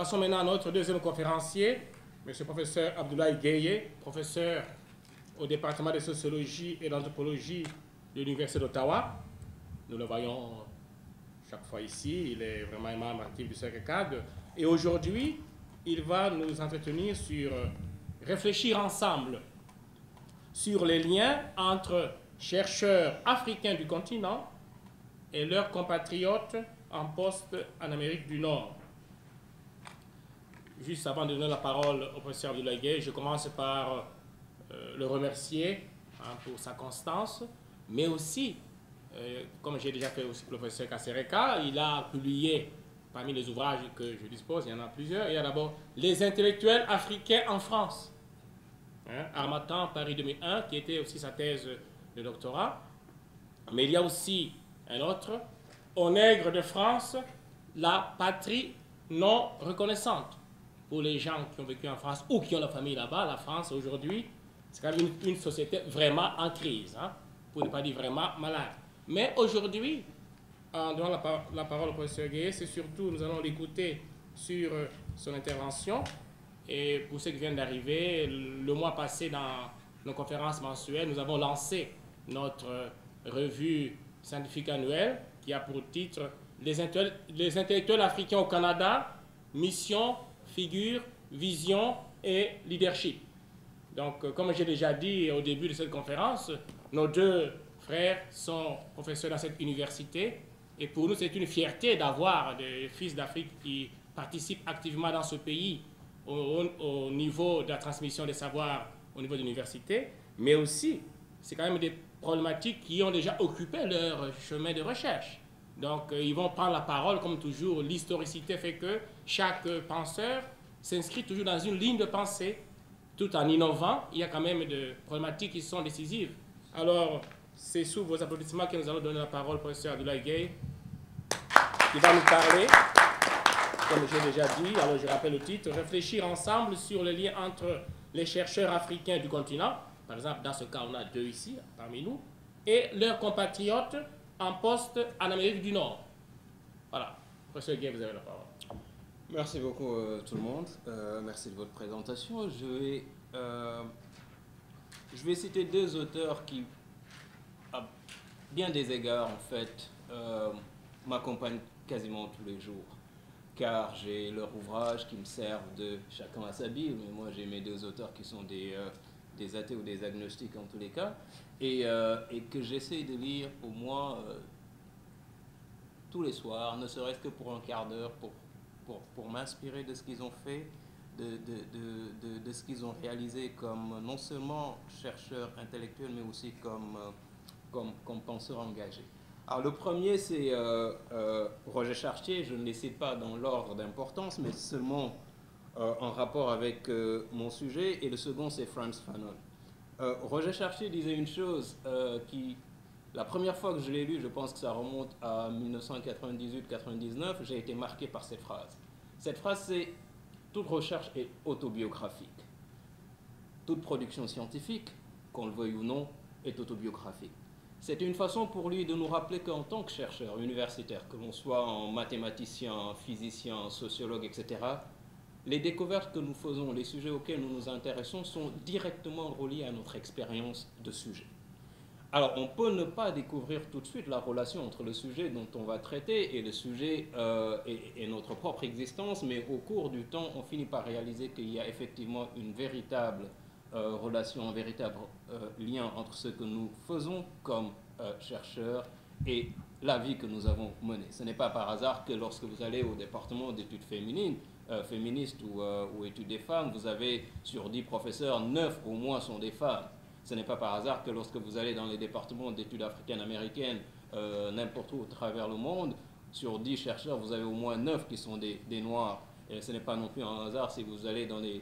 passons maintenant à notre deuxième conférencier, M. le professeur Abdoulaye Gueye, professeur au département de sociologie et d'anthropologie de l'Université d'Ottawa. Nous le voyons chaque fois ici, il est vraiment un membre actif du cercle cadre. Et aujourd'hui, il va nous entretenir sur réfléchir ensemble sur les liens entre chercheurs africains du continent et leurs compatriotes en poste en Amérique du Nord. Juste avant de donner la parole au professeur Abdoulaye Gueye, je commence par le remercier pour sa constance, mais aussi, comme j'ai déjà fait aussi pour le professeur Kasereka, il a publié parmi les ouvrages que je dispose, il y en a plusieurs. Il y a d'abord Les intellectuels africains en France, Harmattan, Paris 2001, qui était aussi sa thèse de doctorat. Mais il y a aussi un autre, Au nègre de France, la patrie non reconnaissante. Pour les gens qui ont vécu en France ou qui ont la famille là-bas, la France aujourd'hui, c'est quand même une société vraiment en crise, pour ne pas dire vraiment malade. Mais aujourd'hui, en donnant la parole au professeur Gueye, c'est surtout, nous allons l'écouter sur son intervention. Et pour ceux qui viennent d'arriver, le mois passé, dans nos conférences mensuelles, nous avons lancé notre revue scientifique annuelle qui a pour titre Les intellectuels africains au Canada, mission, figure, vision et leadership. Donc, comme j'ai déjà dit au début de cette conférence, nos deux frères sont professeurs dans cette université. Et pour nous, c'est une fierté d'avoir des fils d'Afrique qui participent activement dans ce pays au niveau de la transmission des savoirs au niveau de l'université. Mais aussi, c'est quand même des problématiques qui ont déjà occupé leur chemin de recherche. Donc, ils vont prendre la parole, comme toujours. L'historicité fait que chaque penseur s'inscrit toujours dans une ligne de pensée, tout en innovant. Il y a quand même des problématiques qui sont décisives. Alors, c'est sous vos applaudissements que nous allons donner la parole au professeur Abdoulaye Gueye, qui va nous parler, comme j'ai déjà dit, alors je rappelle le titre, Réfléchir ensemble sur le lien entre les chercheurs africains du continent, par exemple, dans ce cas, on a deux ici, parmi nous, et leurs compatriotes en poste en Amérique du Nord. Voilà. Professeur Gueye, vous avez la parole. Merci beaucoup tout le monde. Merci de votre présentation. Je vais citer deux auteurs qui, à bien des égards, en fait, m'accompagnent quasiment tous les jours. Car j'ai leurs ouvrages qui me servent de chacun à sa Bible. Mais moi, j'ai mes deux auteurs qui sont des athées ou des agnostiques en tous les cas. Et que j'essaie de lire au moins tous les soirs, ne serait-ce que pour un quart d'heure, pour m'inspirer de ce qu'ils ont fait, de ce qu'ils ont réalisé comme non seulement chercheurs intellectuels, mais aussi comme penseurs engagés. Alors le premier, c'est Roger Chartier. Je ne les cite pas dans l'ordre d'importance, mais seulement en rapport avec mon sujet. Et le second, c'est Frantz Fanon. Roger Chartier disait une chose qui, la première fois que je l'ai lu, je pense que ça remonte à 1998-99, j'ai été marqué par cette phrase. Cette phrase, c'est « Toute recherche est autobiographique. Toute production scientifique, qu'on le veuille ou non, est autobiographique. » C'était une façon pour lui de nous rappeler qu'en tant que chercheur universitaire, que l'on soit en mathématicien, physicien, sociologue, etc., les découvertes que nous faisons, les sujets auxquels nous nous intéressons sont directement reliés à notre expérience de sujet. Alors, on peut ne pas découvrir tout de suite la relation entre le sujet dont on va traiter et le sujet et notre propre existence, mais au cours du temps, on finit par réaliser qu'il y a effectivement une véritable relation, un véritable lien entre ce que nous faisons comme chercheurs et la vie que nous avons menée. Ce n'est pas par hasard que lorsque vous allez au département d'études féministes ou études des femmes, vous avez sur 10 professeurs, 9 au moins sont des femmes. Ce n'est pas par hasard que lorsque vous allez dans les départements d'études africaines-américaines, n'importe où à travers le monde, sur 10 chercheurs, vous avez au moins 9 qui sont des Noirs. Et ce n'est pas non plus un hasard si vous allez dans les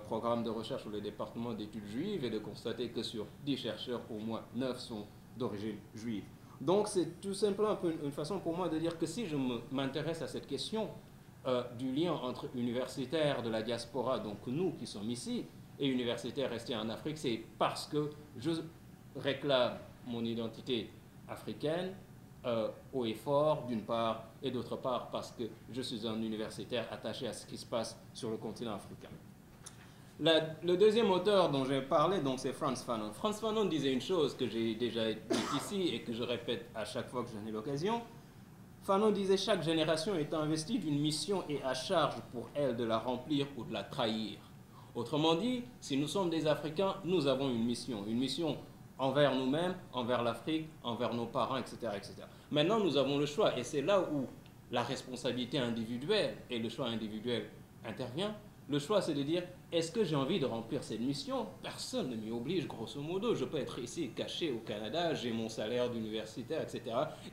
programmes de recherche ou les départements d'études juives et de constater que sur 10 chercheurs, au moins 9 sont d'origine juive. Donc c'est tout simplement un peu une façon pour moi de dire que si je m'intéresse à cette question du lien entre universitaires de la diaspora, donc nous qui sommes ici, et universitaires restés en Afrique, c'est parce que je réclame mon identité africaine, haut et fort, d'une part, et d'autre part parce que je suis un universitaire attaché à ce qui se passe sur le continent africain. Le deuxième auteur dont j'ai parlé, donc, c'est Frantz Fanon. Frantz Fanon disait une chose que j'ai déjà dit ici et que je répète à chaque fois que j'en ai l'occasion. Fanon disait: chaque génération est investie d'une mission et à charge pour elle de la remplir ou de la trahir. Autrement dit, si nous sommes des Africains, nous avons une mission envers nous-mêmes, envers l'Afrique, envers nos parents, etc., etc. Maintenant, nous avons le choix, et c'est là où la responsabilité individuelle et le choix individuel intervient. Le choix, c'est de dire: est-ce que j'ai envie de remplir cette mission? Personne ne m'y oblige, grosso modo. Je peux être ici, caché au Canada, j'ai mon salaire d'universitaire, etc.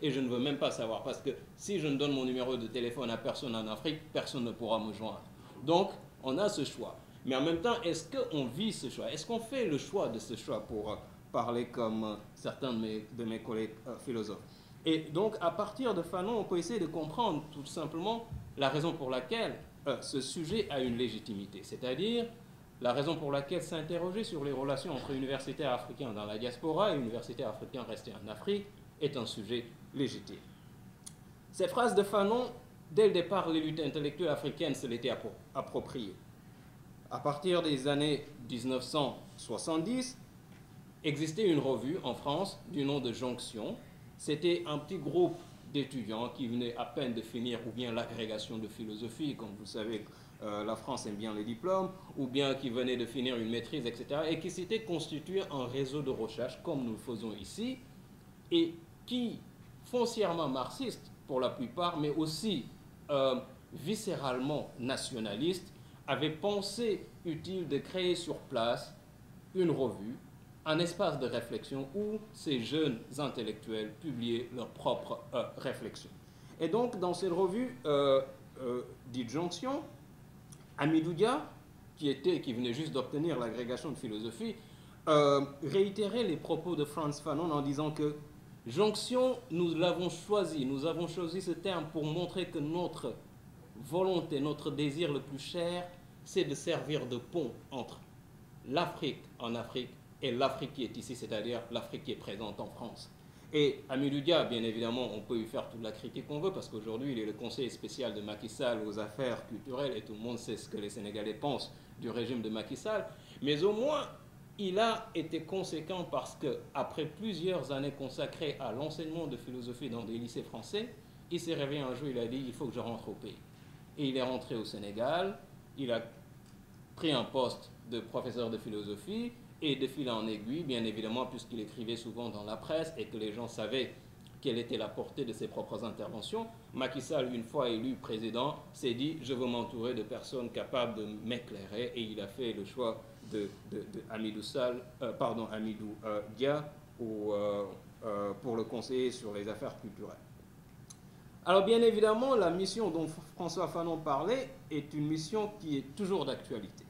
Et je ne veux même pas savoir, parce que si je ne donne mon numéro de téléphone à personne en Afrique, personne ne pourra me joindre. Donc, on a ce choix. Mais en même temps, est-ce qu'on vit ce choix? Est-ce qu'on fait le choix de ce choix, pour parler comme certains de mes collègues philosophes? Et donc, à partir de Fanon, on peut essayer de comprendre tout simplement la raison pour laquelle ce sujet a une légitimité, c'est-à-dire la raison pour laquelle s'interroger sur les relations entre universitaires africains dans la diaspora et universitaires africains restés en Afrique est un sujet légitime. Ces phrases de Fanon, dès le départ, les luttes intellectuelles africaines se l'étaient appropriées. À partir des années 1970, existait une revue en France du nom de Jonction. C'était un petit groupe d'étudiants qui venaient à peine de finir ou bien l'agrégation de philosophie, comme vous savez, la France aime bien les diplômes, ou bien qui venaient de finir une maîtrise, etc., et qui s'étaient constitués en réseau de recherche, comme nous le faisons ici, et qui, foncièrement marxistes pour la plupart, mais aussi viscéralement nationalistes, avaient pensé utile de créer sur place une revue, un espace de réflexion où ces jeunes intellectuels publiaient leurs propres réflexions. Et donc, dans cette revue dite Jonction, Hamidou Dia, qui venait juste d'obtenir l'agrégation de philosophie, réitérait les propos de Frantz Fanon en disant que Jonction, nous avons choisi ce terme pour montrer que notre volonté, notre désir le plus cher, c'est de servir de pont entre l'Afrique en Afrique et l'Afrique qui est ici, c'est-à-dire l'Afrique qui est présente en France. Et Hamidou Dia, bien évidemment, on peut lui faire toute la critique qu'on veut, parce qu'aujourd'hui, il est le conseiller spécial de Macky Sall aux affaires culturelles, et tout le monde sait ce que les Sénégalais pensent du régime de Macky Sall. Mais au moins, il a été conséquent parce qu'après plusieurs années consacrées à l'enseignement de philosophie dans des lycées français, il s'est réveillé un jour, il a dit: il faut que je rentre au pays. Et il est rentré au Sénégal, il a pris un poste de professeur de philosophie, et de fil en aiguille, bien évidemment, puisqu'il écrivait souvent dans la presse et que les gens savaient quelle était la portée de ses propres interventions, Macky Sall, une fois élu président, s'est dit: je veux m'entourer de personnes capables de m'éclairer, et il a fait le choix de Hamidou Dia pour le conseiller sur les affaires culturelles. Alors bien évidemment, la mission dont François Fanon parlait est une mission qui est toujours d'actualité.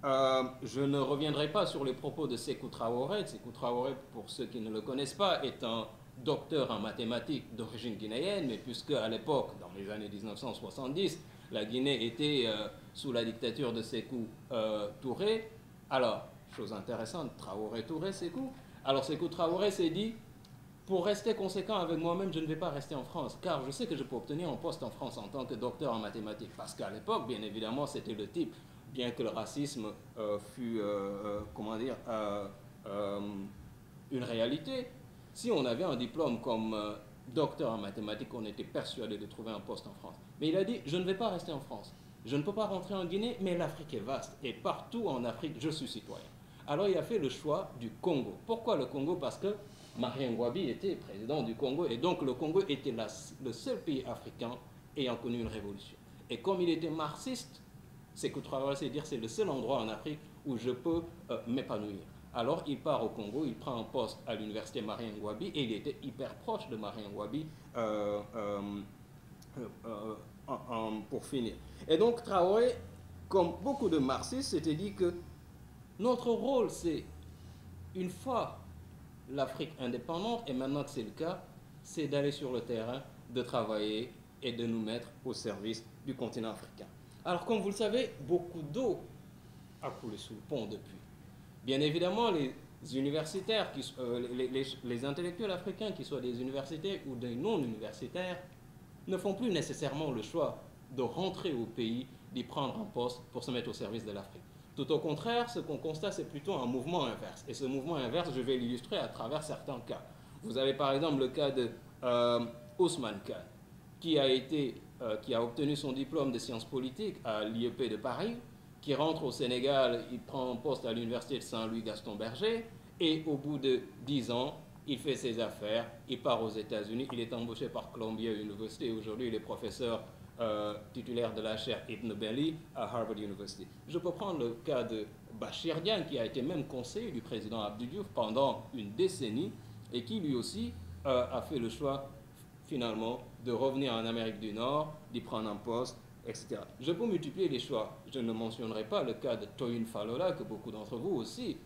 Je ne reviendrai pas sur les propos de Sékou Traoré. Sékou Traoré, pour ceux qui ne le connaissent pas, est un docteur en mathématiques d'origine guinéenne, mais puisque à l'époque, dans les années 1970, la Guinée était sous la dictature de Sékou Touré, alors, chose intéressante, Traoré-Touré, Sékou. Alors Sékou Traoré s'est dit: pour rester conséquent avec moi-même, je ne vais pas rester en France, car je sais que je peux obtenir un poste en France en tant que docteur en mathématiques. Parce qu'à l'époque, bien évidemment, c'était le type, bien que le racisme fût, une réalité. Si on avait un diplôme comme docteur en mathématiques, on était persuadé de trouver un poste en France. Mais il a dit: je ne vais pas rester en France. Je ne peux pas rentrer en Guinée, mais l'Afrique est vaste. Et partout en Afrique, je suis citoyen. Alors il a fait le choix du Congo. Pourquoi le Congo? Parce que Marien Ngouabi était président du Congo, et donc le Congo était le seul pays africain ayant connu une révolution. Et comme il était marxiste, Sékou Traoré s'est dit: c'est le seul endroit en Afrique où je peux m'épanouir. Alors il part au Congo, il prend un poste à l'université Marien Ngouabi, et il était hyper proche de Marien Ngouabi pour finir. Et donc Traoré, comme beaucoup de marxistes, s'était dit que notre rôle, c'est, une fois l'Afrique indépendante, et maintenant que c'est le cas, c'est d'aller sur le terrain, de travailler et de nous mettre au service du continent africain. Alors, comme vous le savez, beaucoup d'eau a coulé sous le pont depuis. Bien évidemment, les universitaires, les intellectuels africains, qui soient des universitaires ou des non-universitaires, ne font plus nécessairement le choix de rentrer au pays, d'y prendre un poste pour se mettre au service de l'Afrique. Tout au contraire, ce qu'on constate, c'est plutôt un mouvement inverse. Et ce mouvement inverse, je vais l'illustrer à travers certains cas. Vous avez par exemple le cas de Ousmane Kane, qui a obtenu son diplôme de sciences politiques à l'IEP de Paris, qui rentre au Sénégal, il prend un poste à l'université de Saint-Louis Gaston Berger, et au bout de 10 ans, il fait ses affaires, il part aux États-Unis, il est embauché par Columbia University, et aujourd'hui il est professeur titulaire de la chaire Ibn Belli à Harvard University. Je peux prendre le cas de Bachir Diagne, qui a été même conseiller du président Abdou Diouf pendant une décennie, et qui lui aussi a fait le choix finalement de revenir en Amérique du Nord, d'y prendre un poste, etc. Je peux multiplier les choix. Je ne mentionnerai pas le cas de Toyin Falola, que beaucoup d'entre vous aussi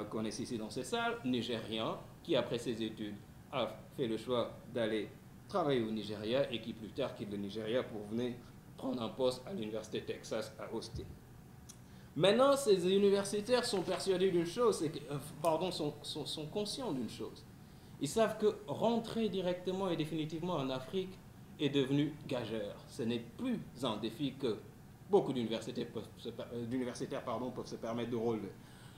connaissent ici dans ces salles, nigérien, qui après ses études a fait le choix d'aller travailler au Nigeria et qui plus tard quitte le Nigeria pour venir prendre un poste à l'université Texas à Austin. Maintenant, ces universitaires sont persuadés d'une chose, sont conscients d'une chose. Ils savent que rentrer directement et définitivement en Afrique est devenu gageur. Ce n'est plus un défi que beaucoup d'universitaires peuvent se permettre de relever.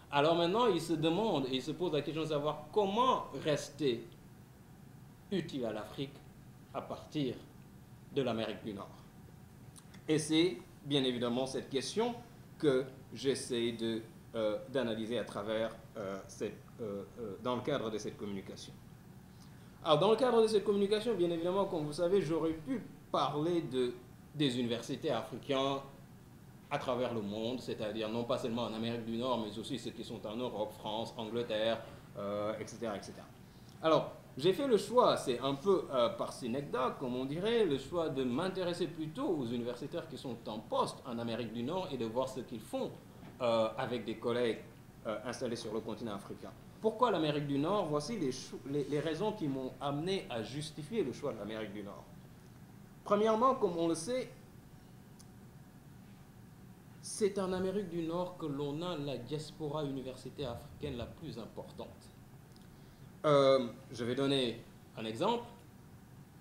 Alors maintenant, ils se demandent et ils se posent la question de savoir comment rester utile à l'Afrique à partir de l'Amérique du Nord. Et c'est bien évidemment cette question que j'essaie d'analyser à travers dans le cadre de cette communication. Alors, dans le cadre de cette communication, bien évidemment, comme vous savez, j'aurais pu parler des universités africains à travers le monde, c'est-à-dire non pas seulement en Amérique du Nord, mais aussi ceux qui sont en Europe, France, Angleterre, etc., etc. Alors, j'ai fait le choix, c'est un peu par synecdoque, comme on dirait, le choix de m'intéresser plutôt aux universitaires qui sont en poste en Amérique du Nord et de voir ce qu'ils font avec des collègues installés sur le continent africain. Pourquoi l'Amérique du Nord? Voici les raisons qui m'ont amené à justifier le choix de l'Amérique du Nord. Premièrement, comme on le sait, c'est en Amérique du Nord que l'on a la diaspora universitaire africaine la plus importante. Je vais donner un exemple.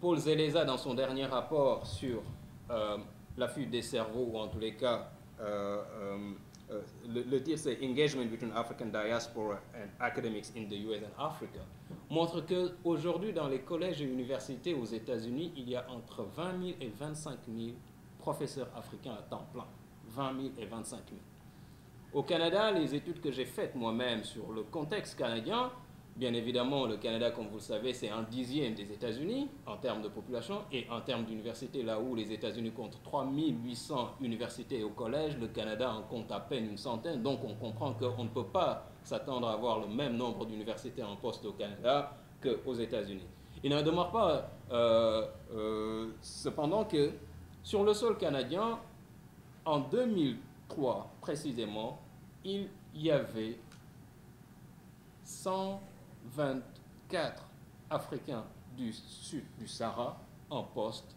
Paul Zeleza, dans son dernier rapport sur la fuite des cerveaux, ou en tous les cas, le titre c'est Engagement between African Diaspora and Academics in the US and Africa, montre qu'aujourd'hui, dans les collèges et universités aux États-Unis, il y a entre 20 000 et 25 000 professeurs africains à temps plein. 20 000 et 25 000. Au Canada, les études que j'ai faites moi-même sur le contexte canadien, bien évidemment, le Canada, comme vous le savez, c'est 1/10 des États-Unis en termes de population, et en termes d'université, là où les États-Unis comptent 3800 universités au collège, le Canada en compte à peine une centaine, donc on comprend qu'on ne peut pas s'attendre à avoir le même nombre d'universités en poste au Canada qu'aux États-Unis. Il n'en demeure pas cependant que sur le sol canadien, en 2003 précisément, il y avait 124 Africains du sud du Sahara en poste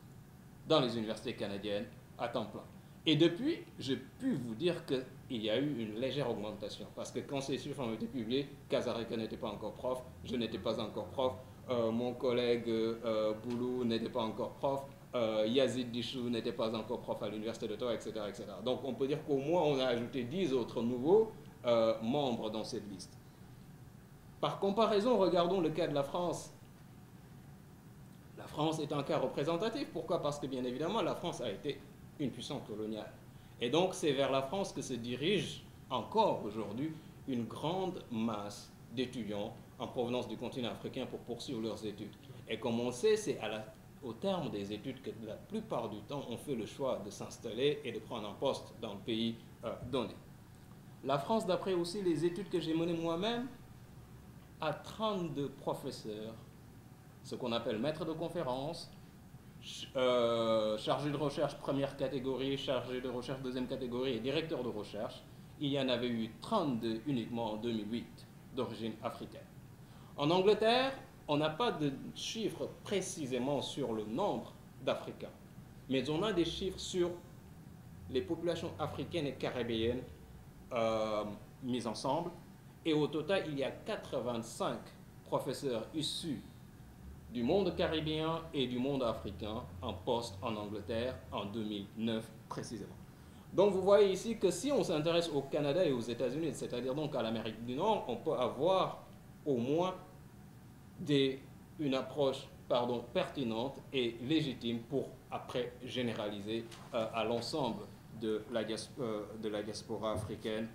dans les universités canadiennes à temps plein. Et depuis, j'ai pu vous dire qu'il y a eu une légère augmentation. Parce que quand ces chiffres ont été publiés, Kazareka n'était pas encore prof, je n'étais pas encore prof, mon collègue Boulou n'était pas encore prof, Yazid Dichou n'était pas encore prof à l'université d'Ottawa, etc., etc. Donc on peut dire qu'au moins on a ajouté 10 autres nouveaux membres dans cette liste. Par comparaison, regardons le cas de la France. La France est un cas représentatif. Pourquoi? Parce que bien évidemment, la France a été une puissance coloniale. Et donc c'est vers la France que se dirige encore aujourd'hui une grande masse d'étudiants en provenance du continent africain pour poursuivre leurs études. Et comme on le sait, c'est au terme des études que la plupart du temps on fait le choix de s'installer et de prendre un poste dans le pays donné. La France, d'après aussi les études que j'ai menées moi-même, a 32 professeurs, ce qu'on appelle maîtres de conférences, chargés de recherche première catégorie, chargés de recherche deuxième catégorie et directeurs de recherche. Il y en avait eu 32 uniquement en 2008 d'origine africaine. En Angleterre, on n'a pas de chiffres précisément sur le nombre d'Africains, mais on a des chiffres sur les populations africaines et caribéennes mises ensemble. Et au total, il y a 85 professeurs issus du monde caribéen et du monde africain en poste en Angleterre en 2009 précisément. Donc vous voyez ici que si on s'intéresse au Canada et aux États-Unis, c'est-à-dire donc à l'Amérique du Nord, on peut avoir au moins une approche pertinente et légitime pour après généraliser à l'ensemble de la diaspora africaine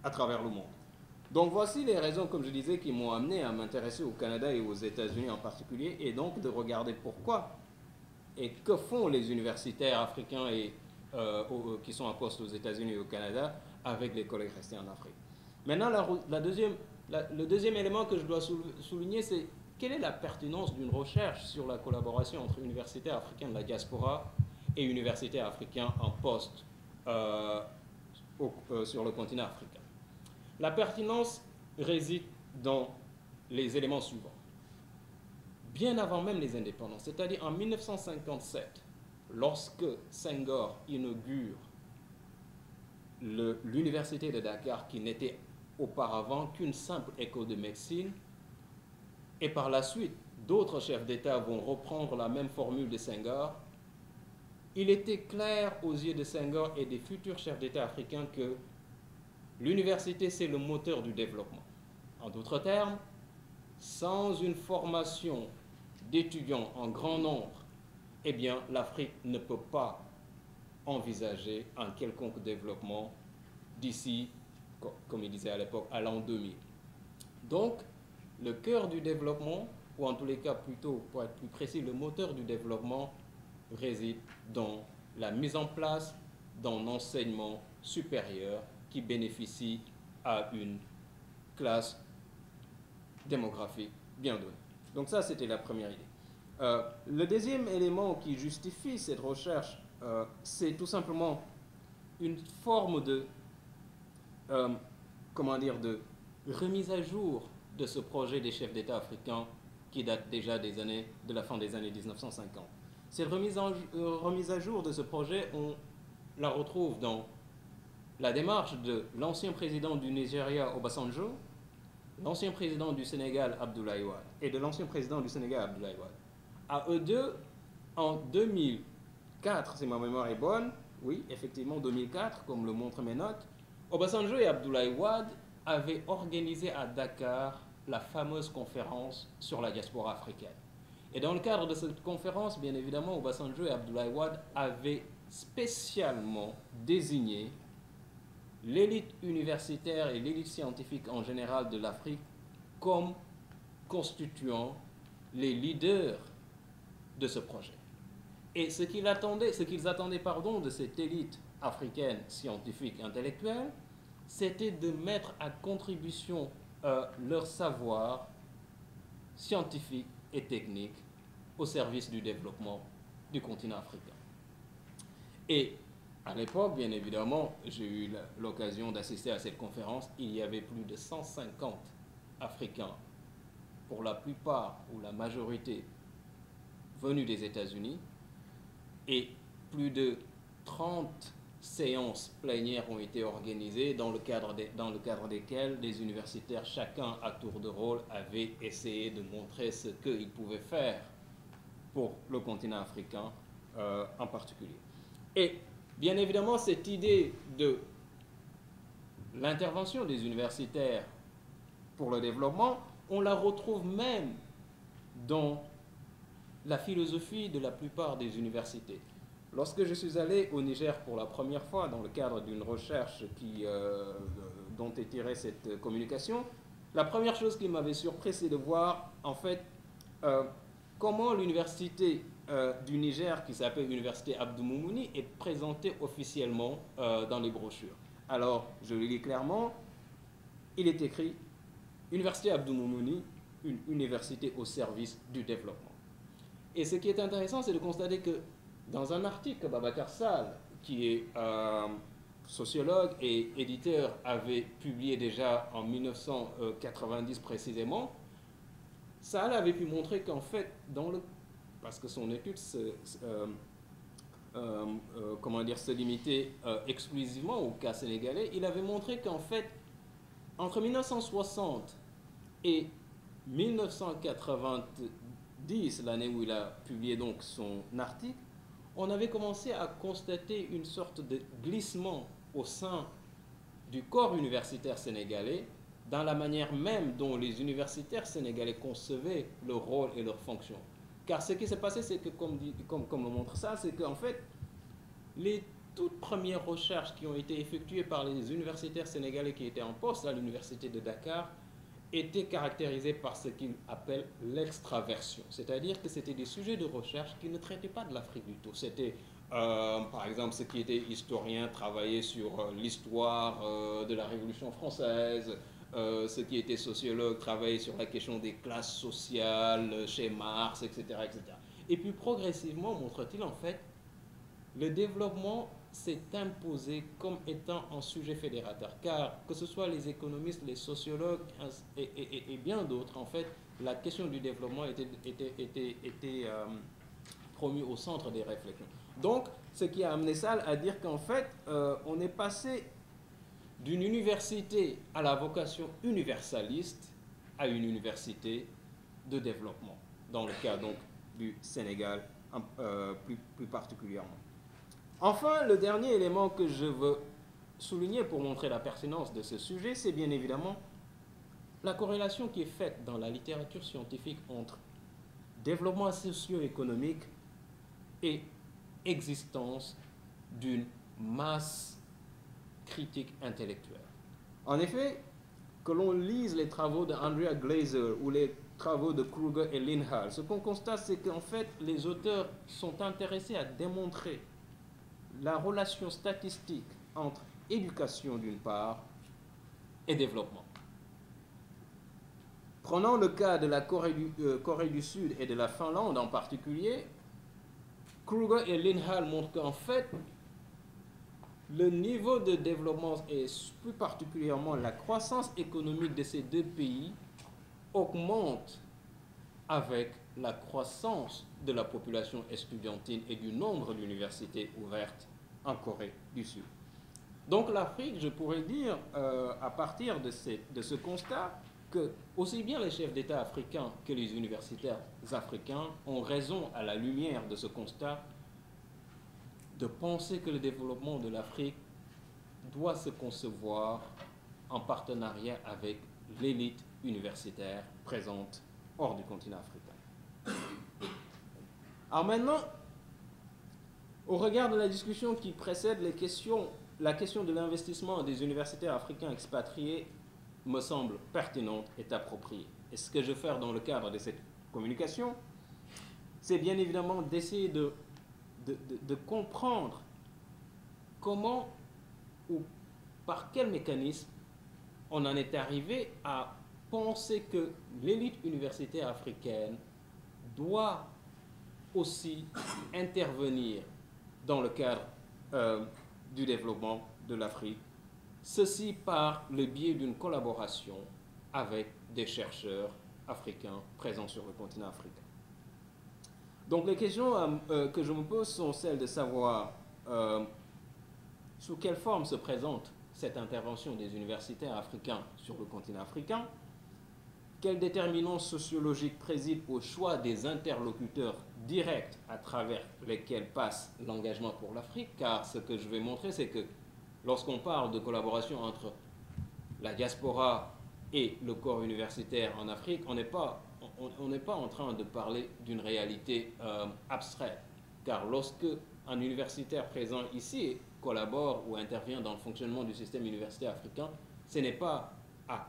à travers le monde. Donc voici les raisons, comme je disais, qui m'ont amené à m'intéresser au Canada et aux États-Unis en particulier, et donc de regarder pourquoi et que font les universitaires africains qui sont en poste aux États-Unis et au Canada avec les collègues restés en Afrique. Maintenant, le deuxième élément que je dois souligner, c'est quelle est la pertinence d'une recherche sur la collaboration entre universitaires africains de la diaspora et universitaires africains en poste sur le continent africain. La pertinence réside dans les éléments suivants. Bien avant même les indépendances, c'est-à-dire en 1957, lorsque Senghor inaugure l'université de Dakar, qui n'était auparavant qu'une simple école de médecine, et par la suite, d'autres chefs d'État vont reprendre la même formule de Senghor, il était clair aux yeux de Senghor et des futurs chefs d'État africains que l'université, c'est le moteur du développement. En d'autres termes, sans une formation d'étudiants en grand nombre, eh bien, l'Afrique ne peut pas envisager un quelconque développement d'ici, comme il disait à l'époque, à l'an 2000. Donc, le cœur du développement, ou en tous les cas plutôt, pour être plus précis, le moteur du développement réside dans la mise en place d'un enseignement supérieur qui bénéficie à une classe démographique bien donnée. Donc ça, c'était la première idée. Le deuxième élément qui justifie cette recherche, c'est tout simplement une forme de, de remise à jour de ce projet des chefs d'État africains qui date déjà de la fin des années 1950. Cette remise à jour de ce projet, on la retrouve dans la démarche de l'ancien président du Nigeria, Obasanjo, l'ancien président du Sénégal, Abdoulaye Wade, et de l'ancien président du Sénégal, Abdoulaye Wade. À eux deux, en 2004, si ma mémoire est bonne, oui, effectivement 2004, comme le montrent mes notes, Obasanjo et Abdoulaye Wade avaient organisé à Dakar la fameuse conférence sur la diaspora africaine. Et dans le cadre de cette conférence, bien évidemment, Obasanjo et Abdoulaye Wade avaient spécialement désigné l'élite universitaire et l'élite scientifique en général de l'Afrique comme constituant les leaders de ce projet. Et ce qu'ils attendaient de cette élite africaine scientifique intellectuelle, c'était de mettre à contribution leur savoir scientifique et technique au service du développement du continent africain. Et à l'époque, bien évidemment, j'ai eu l'occasion d'assister à cette conférence. Il y avait plus de 150 Africains, pour la plupart ou la majorité venus des États-Unis, et plus de 30 séances plénières ont été organisées dans le cadre desquelles les universitaires, chacun à tour de rôle, avaient essayé de montrer ce qu'ils pouvaient faire pour le continent africain en particulier. Et bien évidemment, cette idée de l'intervention des universitaires pour le développement, on la retrouve même dans la philosophie de la plupart des universités. Lorsque je suis allé au Niger pour la première fois dans le cadre d'une recherche dont est tirée cette communication, la première chose qui m'avait surpris, c'est de voir en fait comment l'université du Niger, qui s'appelle l'université Abdou Moumouni, est présentée officiellement dans les brochures. Alors, je le lis clairement, il est écrit « Université Abdou Moumouni, une université au service du développement ». Et ce qui est intéressant, c'est de constater que dans un article que Babacar Sall, qui est sociologue et éditeur, avait publié déjà en 1990 précisément, Sall avait pu montrer qu'en fait, parce que son étude comment dire, se limiter exclusivement au cas sénégalais. Il avait montré qu'en fait, entre 1960 et 1990, l'année où il a publié donc son article, on avait commencé à constater une sorte de glissement au sein du corps universitaire sénégalais dans la manière même dont les universitaires sénégalais concevaient leur rôle et leur fonction. Car ce qui s'est passé, c'est que, comme le montre ça, c'est qu'en fait, les toutes premières recherches qui ont été effectuées par les universitaires sénégalais qui étaient en poste à l'université de Dakar étaient caractérisées par ce qu'ils appellent l'extraversion. C'est-à-dire que c'était des sujets de recherche qui ne traitaient pas de l'Afrique du tout. C'était, par exemple, ceux qui étaient historiens travaillaient sur l'histoire de la Révolution française, ceux qui étaient sociologues travaillaient sur la question des classes sociales chez Marx, etc., etc. Et puis progressivement, montre-t-il, en fait, le développement s'est imposé comme étant un sujet fédérateur, car que ce soit les économistes, les sociologues et bien d'autres, en fait, la question du développement était promue au centre des réflexions. Donc, ce qui a amené ça à dire qu'en fait, on est passé d'une université à la vocation universaliste à une université de développement, dans le cas donc du Sénégal plus particulièrement. Enfin, le dernier élément que je veux souligner pour montrer la pertinence de ce sujet, c'est bien évidemment la corrélation qui est faite dans la littérature scientifique entre développement socio-économique et existence d'une masse critique intellectuelle. En effet, que l'on lise les travaux d'Andrea Glaser ou les travaux de Kruger et Linhart, ce qu'on constate, c'est qu'en fait, les auteurs sont intéressés à démontrer la relation statistique entre éducation d'une part et développement. Prenons le cas de la Corée du Sud et de la Finlande en particulier, Kruger et Linhart montrent qu'en fait, le niveau de développement et plus particulièrement la croissance économique de ces deux pays augmente avec la croissance de la population estudiantine et du nombre d'universités ouvertes en Corée du Sud. Donc l'Afrique, je pourrais dire, à partir de ce constat, que aussi bien les chefs d'État africains que les universitaires africains ont raison, à la lumière de ce constat, de penser que le développement de l'Afrique doit se concevoir en partenariat avec l'élite universitaire présente hors du continent africain. Alors maintenant, au regard de la discussion qui précède la question de l'investissement des universitaires africains expatriés me semble pertinente et appropriée. Et ce que je vais faire dans le cadre de cette communication, c'est bien évidemment d'essayer de comprendre comment ou par quel mécanisme on en est arrivé à penser que l'élite universitaire africaine doit aussi intervenir dans le cadre du développement de l'Afrique, ceci par le biais d'une collaboration avec des chercheurs africains présents sur le continent africain. Donc les questions que je me pose sont celles de savoir sous quelle forme se présente cette intervention des universitaires africains sur le continent africain, quels déterminants sociologiques président au choix des interlocuteurs directs à travers lesquels passe l'engagement pour l'Afrique, car ce que je vais montrer, c'est que lorsqu'on parle de collaboration entre la diaspora et le corps universitaire en Afrique, on n'est pas en train de parler d'une réalité abstraite, car lorsque un universitaire présent ici collabore ou intervient dans le fonctionnement du système universitaire africain, ce n'est pas avec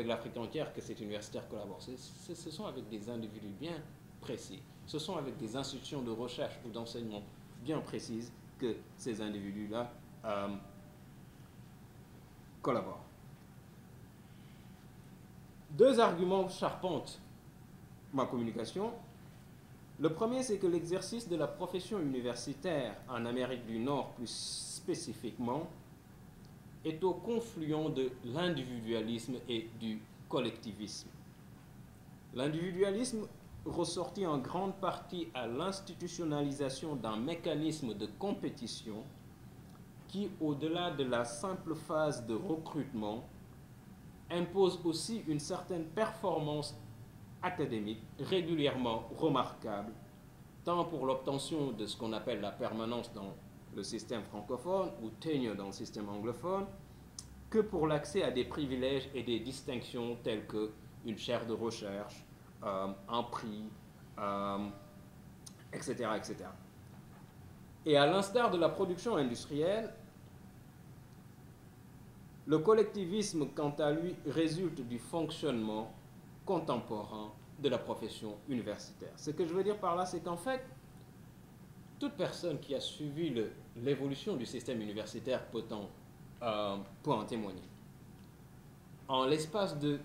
l'Afrique entière que cet universitaire collabore. Ce sont avec des individus bien précis. Ce sont avec des institutions de recherche ou d'enseignement bien précises que ces individus-là collaborent. Deux arguments charpentent ma communication. Le premier, c'est que l'exercice de la profession universitaire en Amérique du Nord, plus spécifiquement, est au confluent de l'individualisme et du collectivisme. L'individualisme ressorti en grande partie à l'institutionnalisation d'un mécanisme de compétition qui, au-delà de la simple phase de recrutement, impose aussi une certaine performance académique régulièrement remarquable, tant pour l'obtention de ce qu'on appelle la permanence dans le système francophone ou tenure dans le système anglophone, que pour l'accès à des privilèges et des distinctions telles qu'une chaire de recherche, un prix, etc., etc. Et à l'instar de la production industrielle, le collectivisme, quant à lui, résulte du fonctionnement contemporain de la profession universitaire. Ce que je veux dire par là, c'est qu'en fait, toute personne qui a suivi l'évolution du système universitaire peut en témoigner. En l'espace de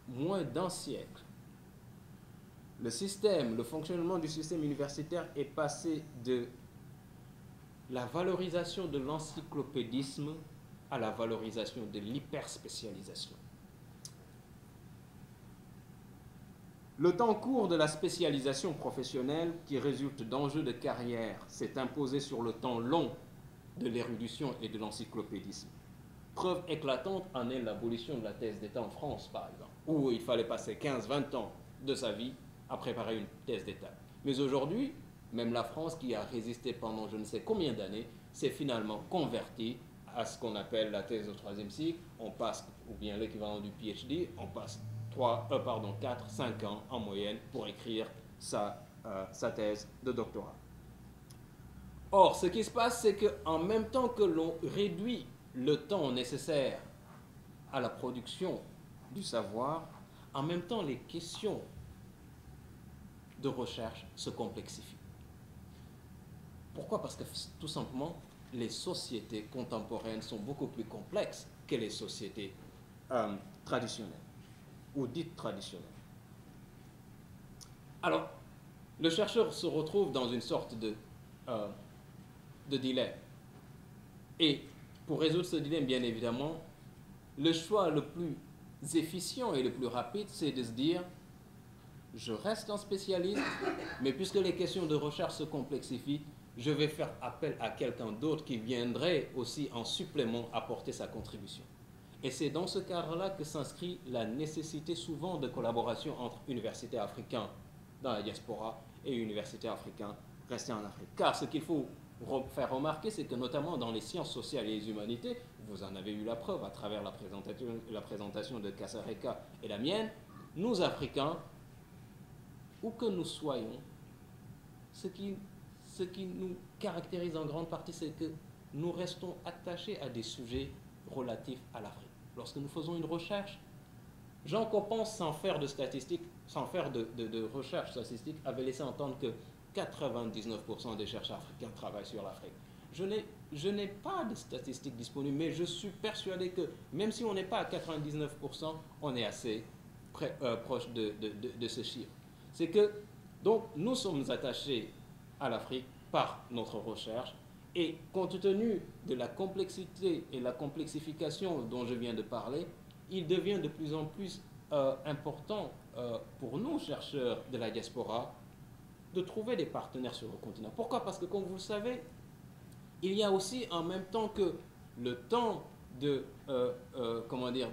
moins d'un siècle, le fonctionnement du système universitaire est passé de la valorisation de l'encyclopédisme à la valorisation de l'hyperspécialisation. Le temps court de la spécialisation professionnelle qui résulte d'enjeux de carrière s'est imposé sur le temps long de l'érudition et de l'encyclopédisme. Preuve éclatante en est l'abolition de la thèse d'État en France, par exemple, où il fallait passer 15-20 ans de sa vie à préparer une thèse d'État. Mais aujourd'hui, même la France, qui a résisté pendant je ne sais combien d'années, s'est finalement convertie à ce qu'on appelle la thèse de troisième cycle. On passe, ou bien l'équivalent du PhD, on passe 4, 5 ans en moyenne pour écrire sa thèse de doctorat. Or, ce qui se passe, c'est qu'en même temps que l'on réduit le temps nécessaire à la production du savoir, en même temps, les questions de recherche se complexifient. Pourquoi? Parce que tout simplement, les sociétés contemporaines sont beaucoup plus complexes que les sociétés traditionnelles ou dites traditionnelles. Alors, le chercheur se retrouve dans une sorte de dilemme. Et pour résoudre ce dilemme, bien évidemment, le choix le plus efficient et le plus rapide, c'est de se dire, je reste un spécialiste, mais puisque les questions de recherche se complexifient, je vais faire appel à quelqu'un d'autre qui viendrait aussi en supplément apporter sa contribution. Et c'est dans ce cadre-là que s'inscrit la nécessité souvent de collaboration entre universitaires africains dans la diaspora et universitaires africains restés en Afrique. Car ce qu'il faut faire remarquer, c'est que notamment dans les sciences sociales et les humanités, vous en avez eu la preuve à travers la présentation de Kasereka et la mienne, nous Africains, où que nous soyons, ce qui nous caractérise en grande partie, c'est que nous restons attachés à des sujets relatifs à l'Afrique. Lorsque nous faisons une recherche, Jean Copin, sans faire de statistiques, sans faire de recherche statistique, avait laissé entendre que 99% des chercheurs africains travaillent sur l'Afrique. Je n'ai pas de statistiques disponibles, mais je suis persuadé que même si on n'est pas à 99%, on est assez proche de ce chiffre. C'est que, donc, nous sommes attachés à l'Afrique par notre recherche, et compte tenu de la complexité et la complexification dont je viens de parler, il devient de plus en plus important pour nous, chercheurs de la diaspora, de trouver des partenaires sur le continent. Pourquoi? Parce que, comme vous le savez, il y a aussi, en même temps que le temps de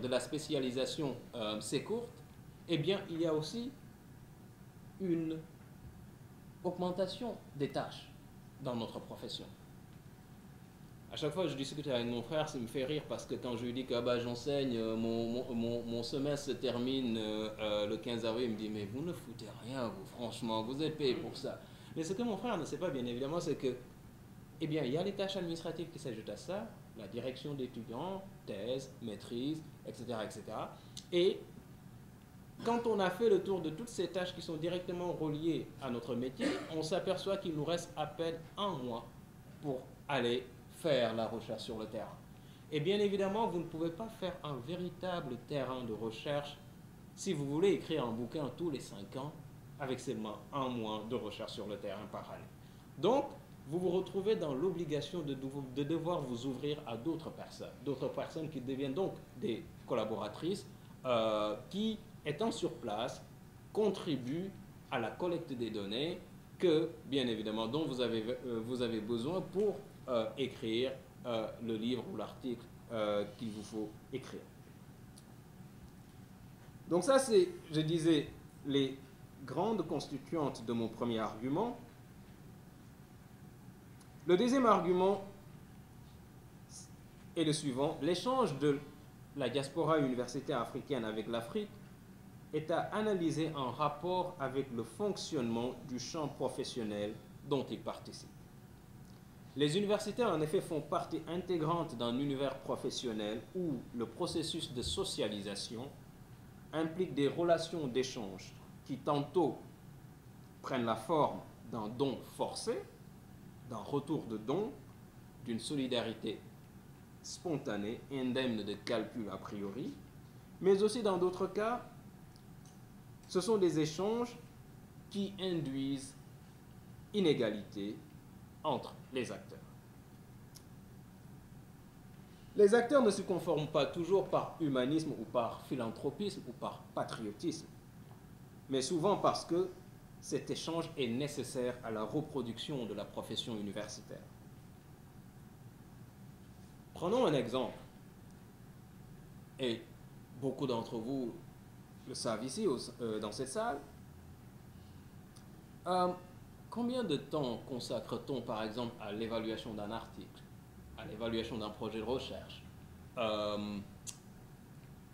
la spécialisation s'écourte, eh bien, il y a aussi une augmentation des tâches dans notre profession. À chaque fois que je discute avec mon frère, ça me fait rire parce que quand je lui dis que j'enseigne, mon semestre se termine le 15 avril, il me dit « Mais vous ne foutez rien, vous, franchement, vous êtes payé pour ça. » Mais ce que mon frère ne sait pas, bien évidemment, c'est que, eh bien, il y a les tâches administratives qui s'ajoutent à ça, la direction d'étudiants, thèse, maîtrise, etc., etc. Et quand on a fait le tour de toutes ces tâches qui sont directement reliées à notre métier, on s'aperçoit qu'il nous reste à peine un mois pour aller faire la recherche sur le terrain. Et bien évidemment, vous ne pouvez pas faire un véritable terrain de recherche si vous voulez écrire un bouquin tous les 5 ans avec seulement un mois de recherche sur le terrain par année. Donc, vous vous retrouvez dans l'obligation de devoir vous ouvrir à d'autres personnes qui deviennent donc des collaboratrices qui, étant sur place, contribuent à la collecte des données que, bien évidemment, dont vous avez besoin pour écrire le livre ou l'article qu'il vous faut écrire. Donc ça, c'est, je disais, les grandes constituantes de mon premier argument. Le deuxième argument est le suivant. L'échange de la diaspora universitaire africaine avec l'Afrique est à analyser en rapport avec le fonctionnement du champ professionnel dont il participe. Les universitaires, en effet, font partie intégrante d'un univers professionnel où le processus de socialisation implique des relations d'échange qui tantôt prennent la forme d'un don forcé, d'un retour de don, d'une solidarité spontanée, indemne de calcul a priori, mais aussi dans d'autres cas, ce sont des échanges qui induisent inégalité entre les acteurs. Les acteurs ne se conforment pas toujours par humanisme ou par philanthropisme ou par patriotisme, mais souvent parce que cet échange est nécessaire à la reproduction de la profession universitaire. Prenons un exemple, et beaucoup d'entre vous le savent ici, dans cette salle. Combien de temps consacre-t-on, par exemple, à l'évaluation d'un article, à l'évaluation d'un projet de recherche, à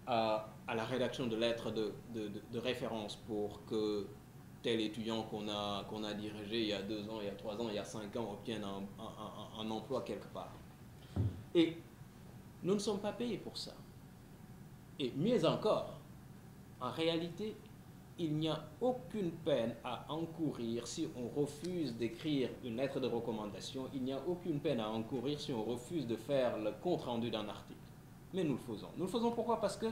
la rédaction de lettres de référence pour que tel étudiant qu'on a dirigé il y a 2 ans, il y a 3 ans, il y a 5 ans obtienne un emploi quelque part. Et nous ne sommes pas payés pour ça. Et mieux encore, en réalité, il n'y a aucune peine à encourir si on refuse d'écrire une lettre de recommandation. Il n'y a aucune peine à encourir si on refuse de faire le compte-rendu d'un article. Mais nous le faisons. Nous le faisons pourquoi? Parce que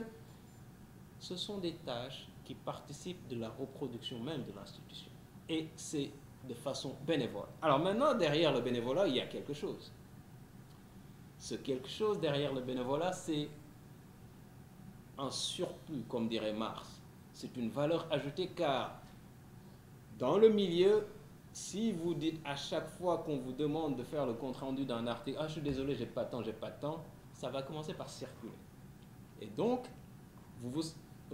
ce sont des tâches qui participent de la reproduction même de l'institution. Et c'est de façon bénévole. Alors maintenant, derrière le bénévolat, il y a quelque chose. Ce quelque chose derrière le bénévolat, c'est un surplus, comme dirait Marx. C'est une valeur ajoutée car dans le milieu, si vous dites à chaque fois qu'on vous demande de faire le compte-rendu d'un article, « Ah, je suis désolé, j'ai pas de temps », ça va commencer par circuler. Et donc, vous vous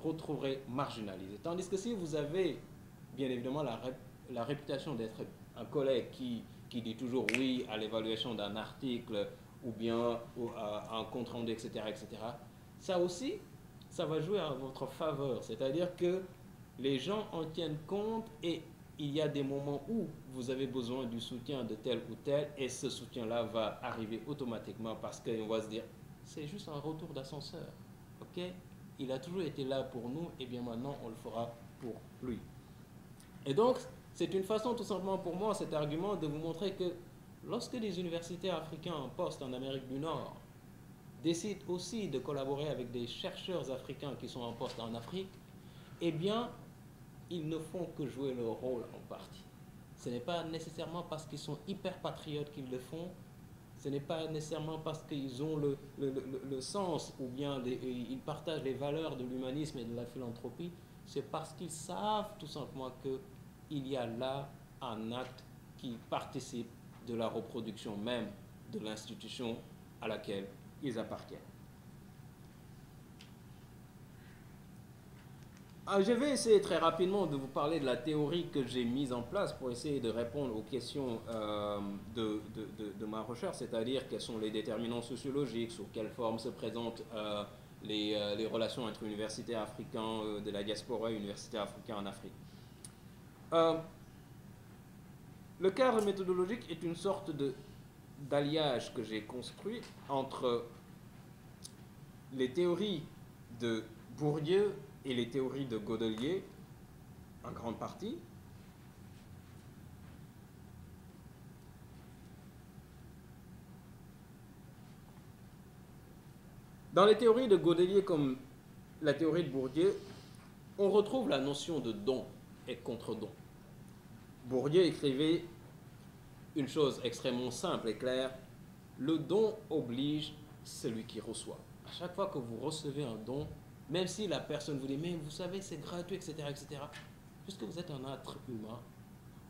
retrouverez marginalisé. Tandis que si vous avez, bien évidemment, la réputation d'être un collègue qui dit toujours oui à l'évaluation d'un article ou bien à un compte-rendu, etc., ça aussi, ça va jouer en votre faveur. C'est-à-dire que les gens en tiennent compte et il y a des moments où vous avez besoin du soutien de tel ou tel et ce soutien-là va arriver automatiquement parce qu'on va se dire c'est juste un retour d'ascenseur. Ok? Il a toujours été là pour nous et bien maintenant on le fera pour lui. Et donc, c'est une façon tout simplement pour moi, cet argument, de vous montrer que lorsque des universitaires africains en poste en Amérique du Nord décident aussi de collaborer avec des chercheurs africains qui sont en poste en Afrique, eh bien, ils ne font que jouer leur rôle en partie. Ce n'est pas nécessairement parce qu'ils sont hyper patriotes qu'ils le font, ce n'est pas nécessairement parce qu'ils ont le sens ou bien ils partagent les valeurs de l'humanisme et de la philanthropie, c'est parce qu'ils savent tout simplement qu'il y a là un acte qui participe de la reproduction même de l'institution à laquelle ils appartiennent. Alors, je vais essayer très rapidement de vous parler de la théorie que j'ai mise en place pour essayer de répondre aux questions de ma recherche, c'est-à-dire quels sont les déterminants sociologiques, sous quelle forme se présentent les relations entre universitaires africains de la diaspora et universitaires africains en Afrique. Le cadre méthodologique est une sorte d'alliage que j'ai construit entre les théories de Bourdieu et les théories de Godelier, en grande partie. Dans les théories de Godelier comme la théorie de Bourdieu, on retrouve la notion de don et contre-don. Bourdieu écrivait une chose extrêmement simple et claire, le don oblige celui qui reçoit. À chaque fois que vous recevez un don, même si la personne vous dit, mais vous savez, c'est gratuit, etc., puisque vous êtes un être humain,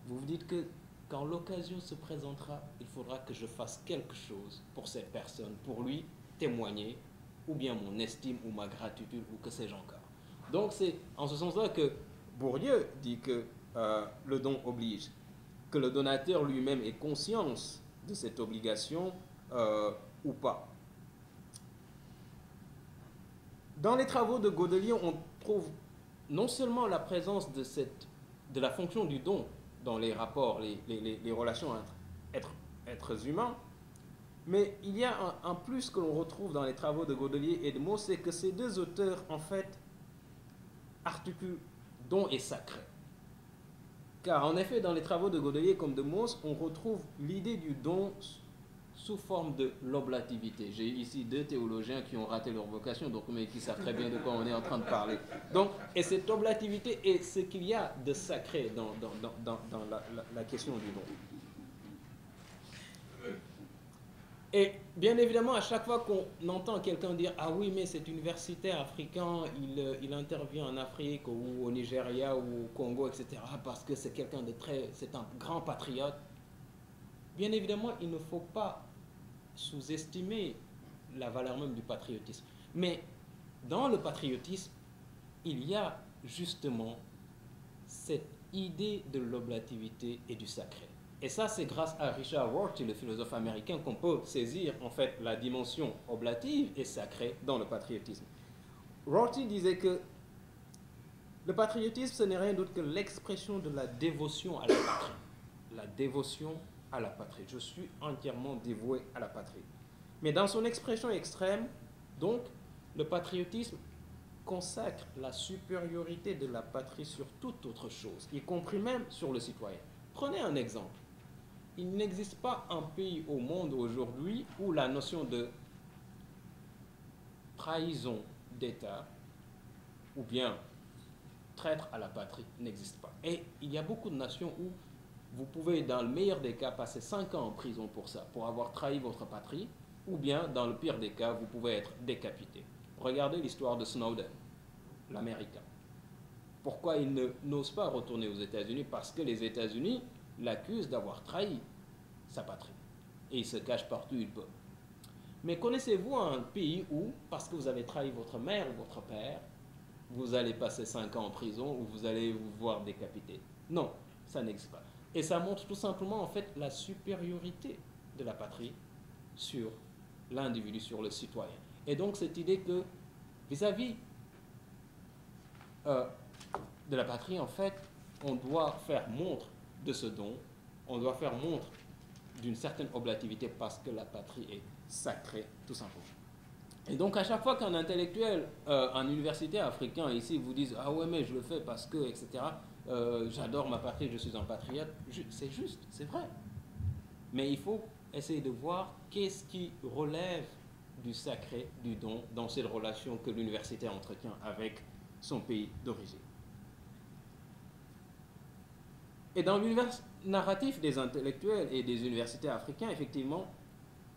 vous vous dites que quand l'occasion se présentera, il faudra que je fasse quelque chose pour cette personne, pour lui témoigner, ou bien mon estime, ou ma gratitude, ou que sais-je encore. Donc c'est en ce sens-là que Bourdieu dit que le don oblige, que le donateur lui-même ait conscience de cette obligation ou pas. Dans les travaux de Godelier, on trouve non seulement la présence de la fonction du don dans les rapports, les relations entre êtres humains, mais il y a un plus que l'on retrouve dans les travaux de Godelier et de Mauss, c'est que ces deux auteurs, en fait, articulent don et sacré. Car en effet, dans les travaux de Godelier comme de Mauss, on retrouve l'idée du don sous forme de l'oblativité. J'ai ici deux théologiens qui ont raté leur vocation, donc, mais qui savent très bien de quoi on est en train de parler. Donc, et cette oblativité est ce qu'il y a de sacré dans la question du don. Et bien évidemment, à chaque fois qu'on entend quelqu'un dire « Ah oui, mais cet universitaire africain, il intervient en Afrique ou au Nigeria ou au Congo, etc. parce que c'est quelqu'un de c'est un grand patriote », bien évidemment, il ne faut pas sous-estimer la valeur même du patriotisme. Mais dans le patriotisme, il y a justement cette idée de l'oblativité et du sacré. Et ça, c'est grâce à Richard Rorty, le philosophe américain, qu'on peut saisir en fait la dimension oblative et sacrée dans le patriotisme. Rorty disait que le patriotisme, ce n'est rien d'autre que l'expression de la dévotion à la patrie. La dévotion à la patrie. Je suis entièrement dévoué à la patrie. Mais dans son expression extrême, donc, le patriotisme consacre la supériorité de la patrie sur toute autre chose, y compris même sur le citoyen. Prenez un exemple. Il n'existe pas un pays au monde aujourd'hui où la notion de trahison d'État ou bien traître à la patrie n'existe pas. Et il y a beaucoup de nations où vous pouvez, dans le meilleur des cas, passer 5 ans en prison pour ça, pour avoir trahi votre patrie, ou bien, dans le pire des cas, vous pouvez être décapité. Regardez l'histoire de Snowden, l'Américain. Pourquoi il n'ose pas retourner aux États-Unis? Parce que les États-Unis l'accusent d'avoir trahi sa patrie. Et il se cache partout où il peut. Mais connaissez-vous un pays où, parce que vous avez trahi votre mère ou votre père, vous allez passer 5 ans en prison ou vous allez vous voir décapité? Non, ça n'existe pas. Et ça montre tout simplement en fait la supériorité de la patrie sur l'individu, sur le citoyen. Et donc cette idée que vis-à-vis de la patrie, en fait, on doit faire montre de ce don, on doit faire montre d'une certaine oblativité parce que la patrie est sacrée, tout simplement. Et donc à chaque fois qu'un intellectuel, un universitaire africain ici vous dise « Ah ouais, mais je le fais parce que, etc. J'adore ma patrie, je suis un patriote », c'est juste, c'est vrai. Mais il faut essayer de voir qu'est-ce qui relève du sacré, du don, dans cette relation que l'université entretient avec son pays d'origine. Et dans l'univers narratif des intellectuels et des universitaires africains, effectivement,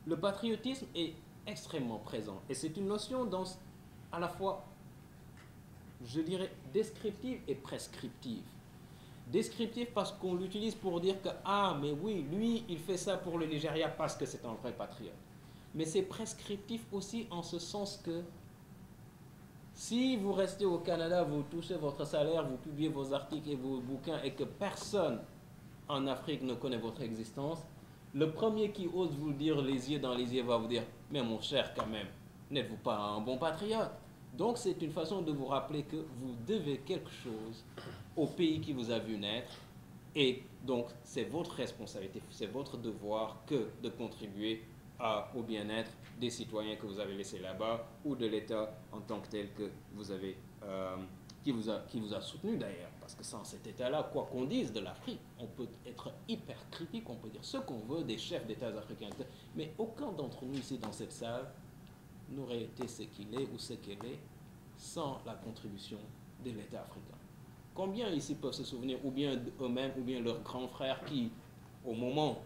le patriotisme est extrêmement présent. Et c'est une notion à la fois, je dirais, descriptive et prescriptive. Descriptive parce qu'on l'utilise pour dire que, ah, mais oui, lui, il fait ça pour le Nigeria parce que c'est un vrai patriote. Mais c'est prescriptif aussi en ce sens que si vous restez au Canada, vous touchez votre salaire, vous publiez vos articles et vos bouquins et que personne en Afrique ne connaît votre existence, le premier qui ose vous dire les yeux dans les yeux va vous dire « Mais mon cher, quand même, n'êtes-vous pas un bon patriote ?» Donc c'est une façon de vous rappeler que vous devez quelque chose au pays qui vous a vu naître et donc c'est votre responsabilité, c'est votre devoir que de contribuer au bien-être des citoyens que vous avez laissés là-bas ou de l'État en tant que tel que vous avez, qui vous a soutenu d'ailleurs. Parce que sans cet État-là, quoi qu'on dise de l'Afrique, on peut être hyper critique, on peut dire ce qu'on veut des chefs d'État africains, mais aucun d'entre nous ici dans cette salle n'aurait été ce qu'il est ou ce qu'elle est sans la contribution de l'État africain. Combien ici peuvent se souvenir, ou bien eux-mêmes, ou bien leurs grands frères qui, au moment,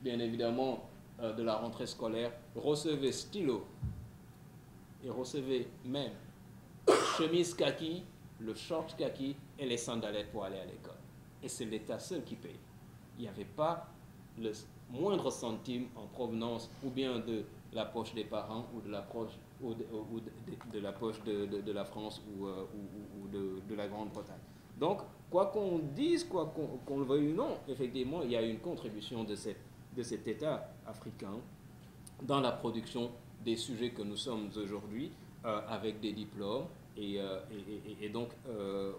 bien évidemment, de la rentrée scolaire, recevaient stylo et recevaient même chemise kaki, le short kaki et les sandalettes pour aller à l'école. Et c'est l'État seul qui paye. Il n'y avait pas le moindre centime en provenance ou bien de la poche des parents ou de la poche, de la, poche de la France ou de la Grande-Bretagne. Donc, quoi qu'on dise, quoi qu'on le veuille ou non, effectivement, il y a une contribution de cet État africain dans la production des sujets que nous sommes aujourd'hui, avec des diplômes. Et donc,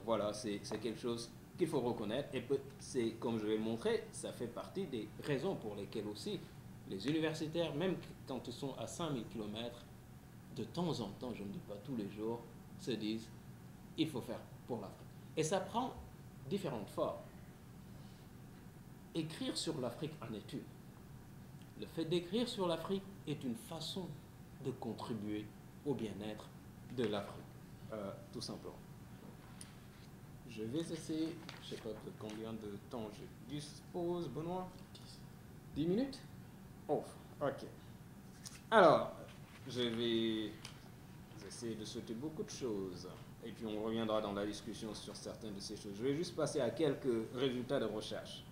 voilà, c'est quelque chose qu'il faut reconnaître. Et c'est, comme je vais le montrer, ça fait partie des raisons pour lesquelles aussi les universitaires, même quand ils sont à 5000 km, de temps en temps, je ne dis pas tous les jours, se disent il faut faire pour l'Afrique. Et ça prend différentes formes. Écrire sur l'Afrique en est une. Le fait d'écrire sur l'Afrique est une façon de contribuer au bien-être de l'Afrique, tout simplement. Je vais essayer, je ne sais pas de combien de temps je dispose, Benoît. 10 minutes? Oh, ok. Alors, je vais essayer de sauter beaucoup de choses. Et puis on reviendra dans la discussion sur certaines de ces choses. Je vais juste passer à quelques résultats de recherche.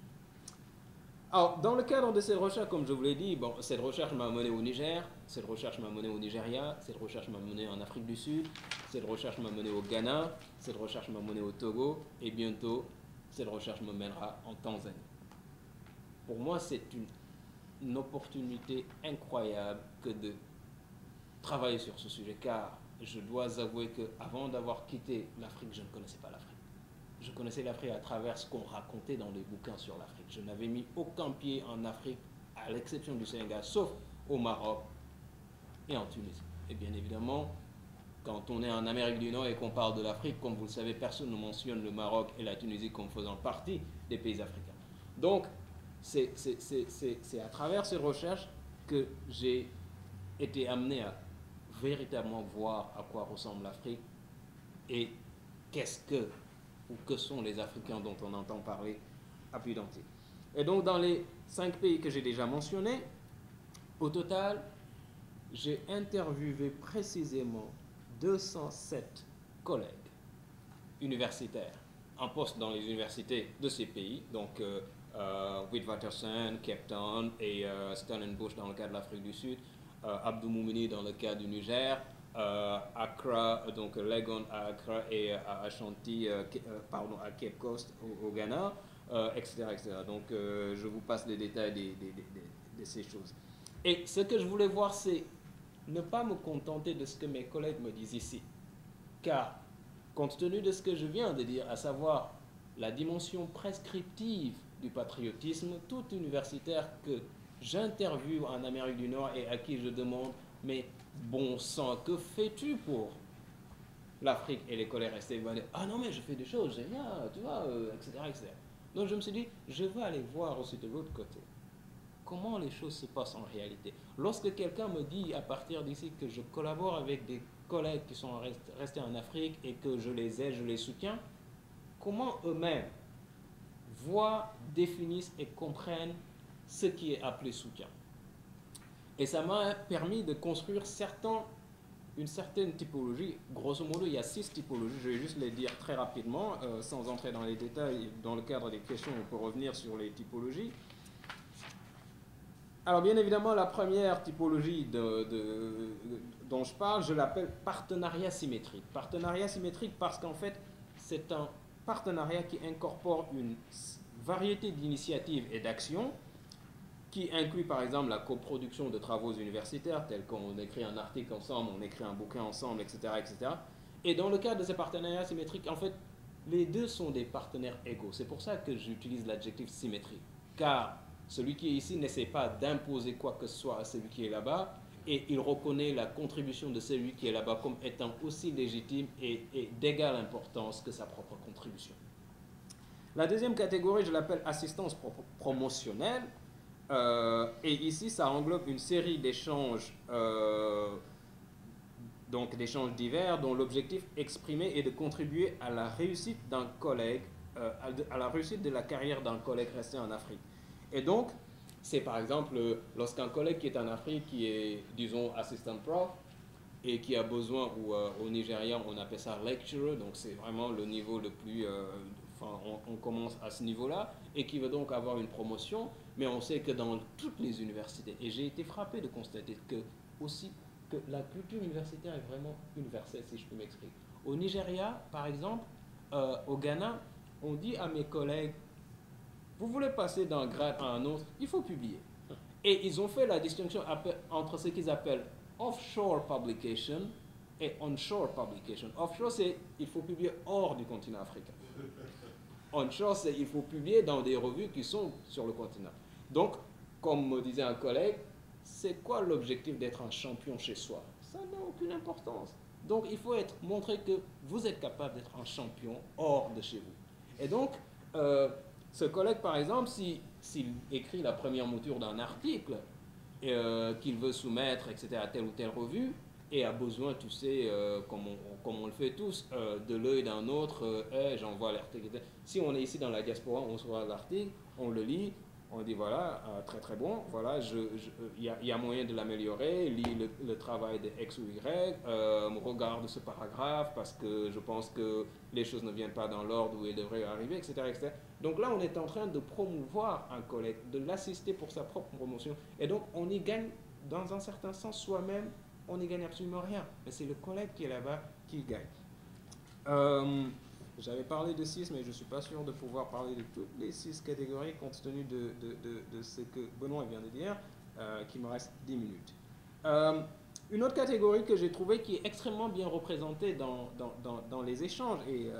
Alors, dans le cadre de cette recherche, comme je vous l'ai dit, bon, cette recherche m'a mené au Niger, cette recherche m'a mené au Nigeria, cette recherche m'a mené en Afrique du Sud, cette recherche m'a mené au Ghana, cette recherche m'a mené au Togo, et bientôt, cette recherche me mènera en Tanzanie. Pour moi, c'est une opportunité incroyable que de travailler sur ce sujet, car je dois avouer qu'avant d'avoir quitté l'Afrique, je ne connaissais pas l'Afrique. Je connaissais l'Afrique à travers ce qu'on racontait dans les bouquins sur l'Afrique. Je n'avais mis aucun pied en Afrique, à l'exception du Sénégal, sauf au Maroc et en Tunisie. Et bien évidemment, quand on est en Amérique du Nord et qu'on parle de l'Afrique, comme vous le savez, personne ne mentionne le Maroc et la Tunisie comme faisant partie des pays africains. Donc, c'est à travers ces recherches que j'ai été amené à véritablement voir à quoi ressemble l'Afrique et qu'est-ce que ou que sont les Africains dont on entend parler à plus d'entier. Et donc, dans les 5 pays que j'ai déjà mentionnés, au total, j'ai interviewé précisément 207 collègues universitaires en poste dans les universités de ces pays, donc Witwatersrand, Cape Town et Stellenbosch dans le cas de l'Afrique du Sud, Abdou Moumouni dans le cas du Niger, Accra, donc Legon à Accra et à Ashanti, à Cape Coast au Ghana, etc., etc. Donc je vous passe les détails de ces choses. Et ce que je voulais voir, c'est ne pas me contenter de ce que mes collègues me disent ici. Car, compte tenu de ce que je viens de dire, à savoir la dimension prescriptive du patriotisme, tout universitaire que j'interviewe en Amérique du Nord et à qui je demande « Mais bon sang, que fais-tu pour l'Afrique ?» Et les collègues restaient « Ah non, mais je fais des choses géniales, tu vois, etc., etc. » Donc je me suis dit, je vais aller voir aussi de l'autre côté. Comment les choses se passent en réalité. Lorsque quelqu'un me dit à partir d'ici que je collabore avec des collègues qui sont restés en Afrique et que je les aide, je les soutiens, comment eux-mêmes voient, définissent et comprennent ce qui est appelé soutien. Et ça m'a permis de construire une certaine typologie. Grosso modo, il y a 6 typologies. Je vais juste les dire très rapidement, sans entrer dans les détails. Dans le cadre des questions, on peut revenir sur les typologies. Alors, bien évidemment, la première typologie dont je parle, je l'appelle partenariat symétrique. Partenariat symétrique parce qu'en fait, c'est un partenariat qui incorpore une variété d'initiatives et d'actions qui inclut par exemple la coproduction de travaux universitaires, tels qu'on écrit un article ensemble, on écrit un bouquin ensemble, etc., etc. Et dans le cadre de ces partenariats symétriques, en fait, les deux sont des partenaires égaux. C'est pour ça que j'utilise l'adjectif symétrique. Car celui qui est ici n'essaie pas d'imposer quoi que ce soit à celui qui est là-bas, et il reconnaît la contribution de celui qui est là-bas comme étant aussi légitime et d'égale importance que sa propre contribution. La deuxième catégorie, je l'appelle assistance promotionnelle. Et ici, ça englobe une série d'échanges, donc d'échanges divers, dont l'objectif exprimé est de contribuer à la réussite d'un collègue, à la réussite de la carrière d'un collègue resté en Afrique. Et donc, c'est par exemple, lorsqu'un collègue qui est en Afrique, qui est, disons, assistant prof, et qui a besoin, ou au Nigeria on appelle ça lecturer, donc c'est vraiment le niveau le plus, enfin on commence à ce niveau-là, et qui veut donc avoir une promotion, mais on sait que dans toutes les universités, et j'ai été frappé de constater que aussi que la culture universitaire est vraiment universelle, si je peux m'exprimer. Au Nigeria, par exemple, au Ghana, on dit à mes collègues, vous voulez passer d'un grade à un autre, il faut publier. Et ils ont fait la distinction entre ce qu'ils appellent offshore publication et onshore publication. Offshore, c'est il faut publier hors du continent africain. Onshore, c'est il faut publier dans des revues qui sont sur le continent. Donc, comme me disait un collègue, c'est quoi l'objectif d'être un champion chez soi? Ça n'a aucune importance. Donc, il faut montrer que vous êtes capable d'être un champion hors de chez vous. Et donc, ce collègue, par exemple, s'il écrit la première mouture d'un article qu'il veut soumettre, etc., à telle ou telle revue, et a besoin, tu sais, comme on le fait tous, de l'œil d'un autre, j'envoie l'article. Si on est ici dans la diaspora, on reçoit l'article, on le lit, on dit voilà, très très bon, voilà, il y a moyen de l'améliorer, lis le travail de X ou Y, regarde ce paragraphe parce que je pense que les choses ne viennent pas dans l'ordre où elles devraient arriver, etc., etc. Donc là, on est en train de promouvoir un collègue, de l'assister pour sa propre promotion. Et donc, on y gagne, dans un certain sens, soi-même, on n'y gagne absolument rien. Mais c'est le collègue qui est là-bas qui gagne. J'avais parlé de 6, mais je ne suis pas sûr de pouvoir parler de toutes les 6 catégories compte tenu de ce que Benoît vient de dire, qu'il me reste 10 minutes. Une autre catégorie que j'ai trouvée qui est extrêmement bien représentée dans les échanges et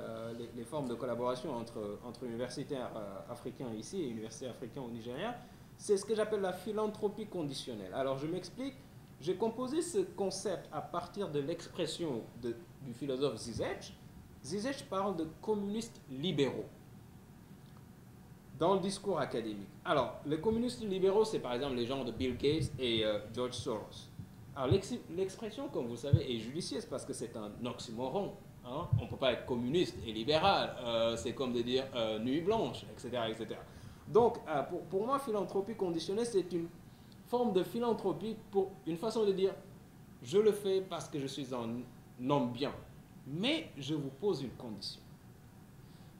les formes de collaboration entre universitaires africains ici et universitaires africains au Nigeria, c'est ce que j'appelle la philanthropie conditionnelle. Alors je m'explique, j'ai composé ce concept à partir de l'expression du philosophe Zizek. Zizek parle de communistes libéraux dans le discours académique. Alors, les communistes libéraux, c'est par exemple les gens de Bill Gates et George Soros. Alors, l'expression, comme vous le savez, est judicieuse parce que c'est un oxymoron. Hein? On ne peut pas être communiste et libéral. C'est comme de dire nuit blanche, etc., etc. Donc, pour moi, philanthropie conditionnelle, c'est une forme de philanthropie pour une façon de dire je le fais parce que je suis un homme bien. Mais je vous pose une condition.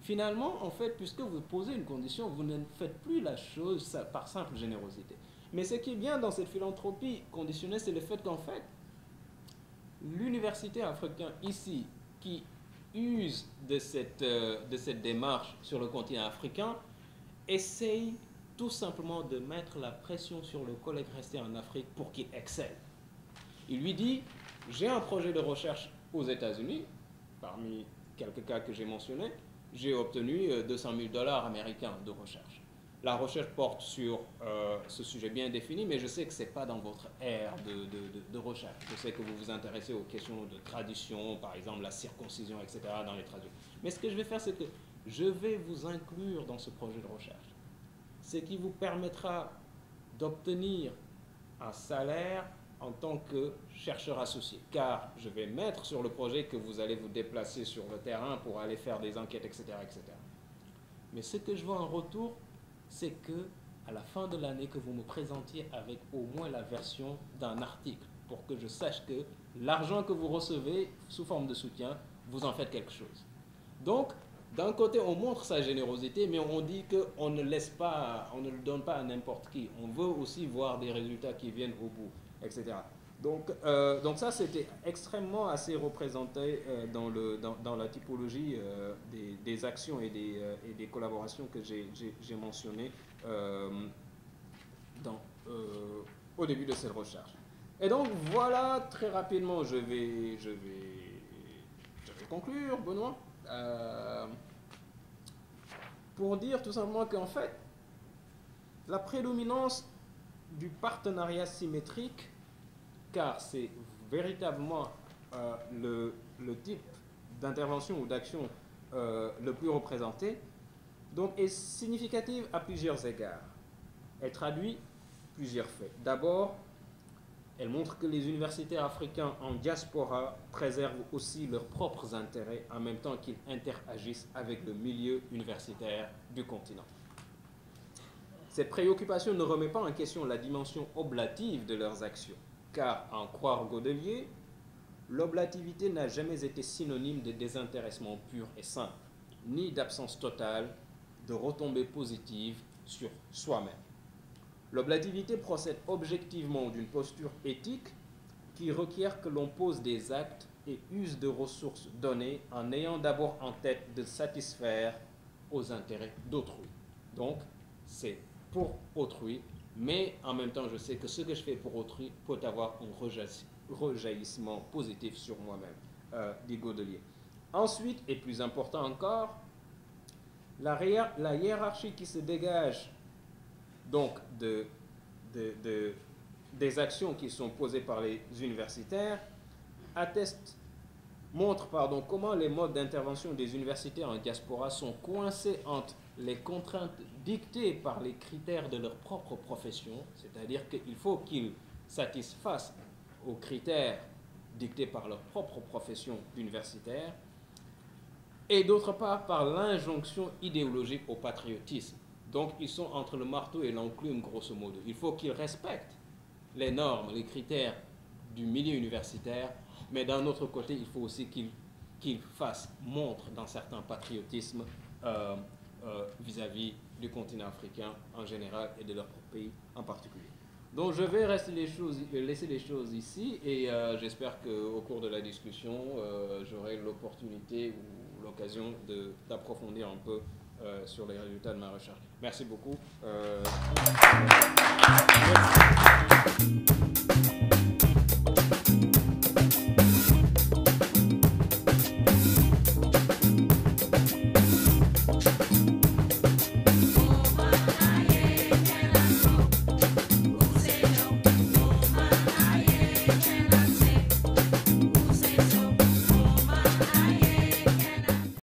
Finalement, en fait, puisque vous posez une condition, vous ne faites plus la chose par simple générosité. Mais ce qui est bien dans cette philanthropie conditionnelle, c'est le fait qu'en fait, l'université africaine ici, qui use de cette démarche sur le continent africain, essaye tout simplement de mettre la pression sur le collègue resté en Afrique pour qu'il excelle. Il lui dit, j'ai un projet de recherche aux États-Unis, parmi quelques cas que j'ai mentionnés, j'ai obtenu $200 000 américains de recherche. La recherche porte sur ce sujet bien défini, mais je sais que ce n'est pas dans votre ère de recherche. Je sais que vous vous intéressez aux questions de tradition, par exemple la circoncision, etc., dans les traditions. Mais ce que je vais faire, c'est que je vais vous inclure dans ce projet de recherche. Ce qui vous permettra d'obtenir un salaire en tant que chercheur associé, car je vais mettre sur le projet que vous allez vous déplacer sur le terrain pour aller faire des enquêtes, etc., etc. Mais ce que je veux en retour, c'est que à la fin de l'année, que vous me présentiez avec au moins la version d'un article, pour que je sache que l'argent que vous recevez sous forme de soutien, vous en faites quelque chose. Donc, d'un côté, on montre sa générosité, mais on dit qu'on ne laisse pas, on ne le donne pas à n'importe qui. On veut aussi voir des résultats qui viennent au bout, etc. Donc ça, c'était extrêmement assez représenté dans la typologie des actions et des collaborations que j'ai mentionnées au début de cette recherche. Et donc, voilà, très rapidement, je vais conclure, Benoît. Pour dire tout simplement qu'en fait, la prédominance du partenariat symétrique, car c'est véritablement le type d'intervention ou d'action le plus représenté, donc est significative à plusieurs égards. Elle traduit plusieurs faits. D'abord, elle montre que les universitaires africains en diaspora préservent aussi leurs propres intérêts en même temps qu'ils interagissent avec le milieu universitaire du continent. Cette préoccupation ne remet pas en question la dimension oblative de leurs actions, car, à en croire Godelier, l'oblativité n'a jamais été synonyme de désintéressement pur et simple, ni d'absence totale de retombées positives sur soi-même. L'oblativité procède objectivement d'une posture éthique qui requiert que l'on pose des actes et use de ressources données en ayant d'abord en tête de satisfaire aux intérêts d'autrui. Donc, c'est pour autrui, mais en même temps, je sais que ce que je fais pour autrui peut avoir un rejaillissement positif sur moi-même, dit Godelier. Ensuite, et plus important encore, la hiérarchie qui se dégage donc des actions qui sont posées par les universitaires montre comment les modes d'intervention des universitaires en diaspora sont coincés entre les contraintes dictées par les critères de leur propre profession, c'est-à-dire qu'il faut qu'ils satisfassent aux critères dictés par leur propre profession universitaire, et d'autre part par l'injonction idéologique au patriotisme. Donc ils sont entre le marteau et l'enclume, grosso modo. Il faut qu'ils respectent les normes, les critères du milieu universitaire, mais d'un autre côté, il faut aussi qu'ils fassent montre d'un certain patriotisme vis-à-vis du continent africain en général et de leur pays en particulier. Donc je vais laisser les choses ici et j'espère qu'au cours de la discussion, j'aurai l'opportunité ou l'occasion d'approfondir un peu sur les résultats de ma recherche. Merci beaucoup. Merci.